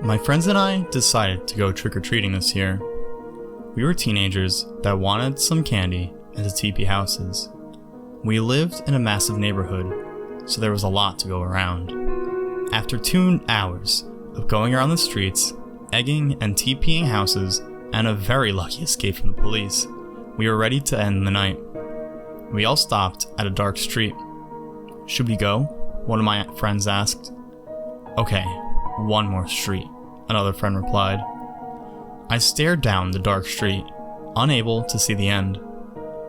My friends and I decided to go trick-or-treating this year. We were teenagers that wanted some candy and to teepee houses. We lived in a massive neighborhood, so there was a lot to go around. After 2 hours of going around the streets, egging and teepeeing houses, and a very lucky escape from the police, we were ready to end the night. We all stopped at a dark street. "Should we go?" one of my friends asked. "Okay, one more street," another friend replied. I stared down the dark street, unable to see the end.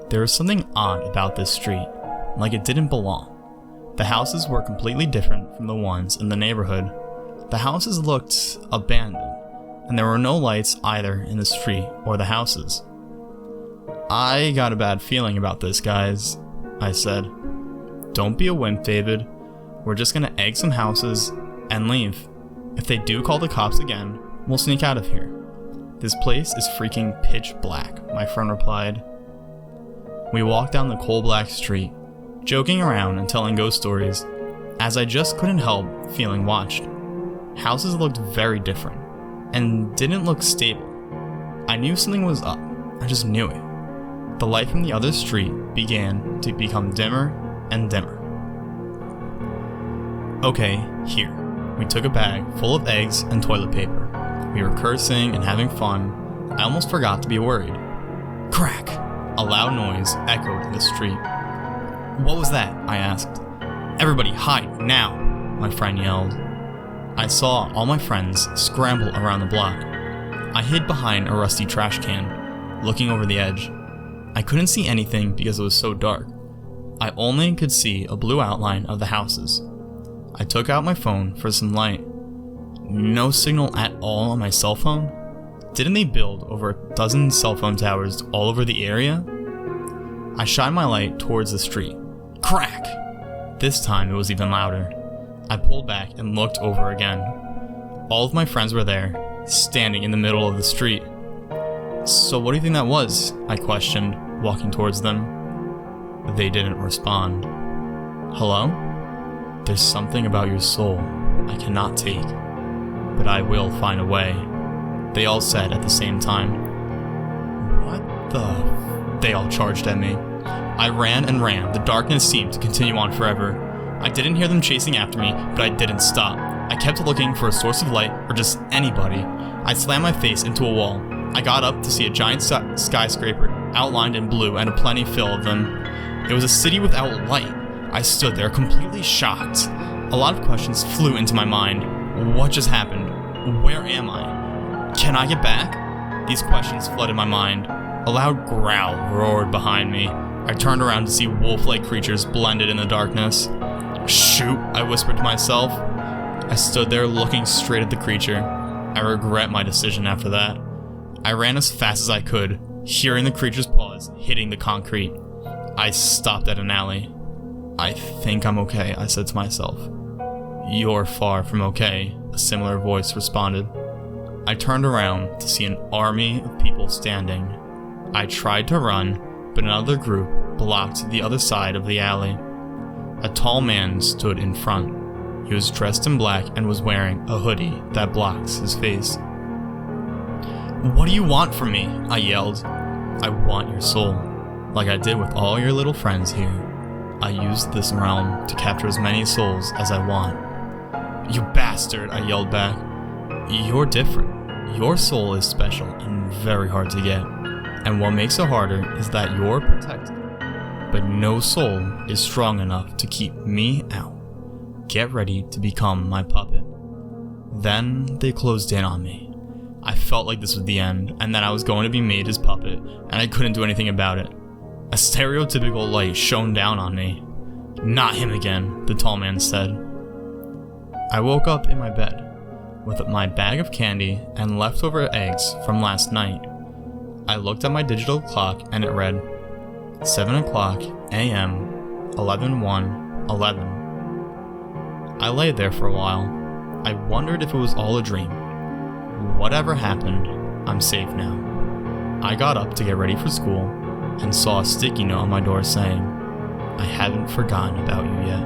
There was something odd about this street, like it didn't belong. The houses were completely different from the ones in the neighborhood. The houses looked abandoned, and there were no lights either in the street or the houses. "I got a bad feeling about this, guys," I said. "Don't be a wimp, David. We're just gonna egg some houses and leave. If they do call the cops again, we'll sneak out of here." "This place is freaking pitch black," my friend replied. We walked down the coal-black street, joking around and telling ghost stories, as I just couldn't help feeling watched. Houses looked very different, and didn't look stable. I knew something was up, I just knew it. The light from the other street began to become dimmer and dimmer. "Okay, here." We took a bag full of eggs and toilet paper. We were cursing and having fun. I almost forgot to be worried. Crack! A loud noise echoed in the street. "What was that?" I asked. "Everybody hide, now!" my friend yelled. I saw all my friends scramble around the block. I hid behind a rusty trash can, looking over the edge. I couldn't see anything because it was so dark. I only could see a blue outline of the houses. I took out my phone for some light. No signal at all on my cell phone? Didn't they build over a dozen cell phone towers all over the area? I shined my light towards the street. Crack! This time it was even louder. I pulled back and looked over again. All of my friends were there, standing in the middle of the street. "So what do you think that was?" I questioned, walking towards them. They didn't respond. "Hello? There's something about your soul I cannot take, but I will find a way," they all said at the same time. "What the They all charged at me. I ran and ran. The darkness seemed to continue on forever. I didn't hear them chasing after me, but I didn't stop. I kept looking for a source of light or just anybody. I slammed my face into a wall. I got up to see a giant skyscraper outlined in blue and a plenty fill of them. It was a city without light. I stood there completely shocked. A lot of questions flew into my mind. What just happened? Where am I? Can I get back? These questions flooded my mind. A loud growl roared behind me. I turned around to see wolf-like creatures blended in the darkness. "Shoot," I whispered to myself. I stood there looking straight at the creature. I regret my decision after that. I ran as fast as I could, hearing the creature's paws hitting the concrete. I stopped at an alley. "I think I'm okay," I said to myself. "You're far from okay," a similar voice responded. I turned around to see an army of people standing. I tried to run, but another group blocked the other side of the alley. A tall man stood in front. He was dressed in black and was wearing a hoodie that blocks his face. "What do you want from me?" I yelled. "I want your soul, like I did with all your little friends here. I used this realm to capture as many souls as I want." "You bastard," I yelled back. "You're different. Your soul is special and very hard to get. And what makes it harder is that you're protected. But no soul is strong enough to keep me out. Get ready to become my puppet." Then they closed in on me. I felt like this was the end, and that I was going to be made his puppet, and I couldn't do anything about it. A stereotypical light shone down on me. "Not him again," the tall man said. I woke up in my bed, with my bag of candy and leftover eggs from last night. I looked at my digital clock and it read 7:00 a.m., 11:01:11. I lay there for a while. I wondered if it was all a dream. Whatever happened, I'm safe now. I got up to get ready for school and saw a sticky note on my door saying, "I haven't forgotten about you yet."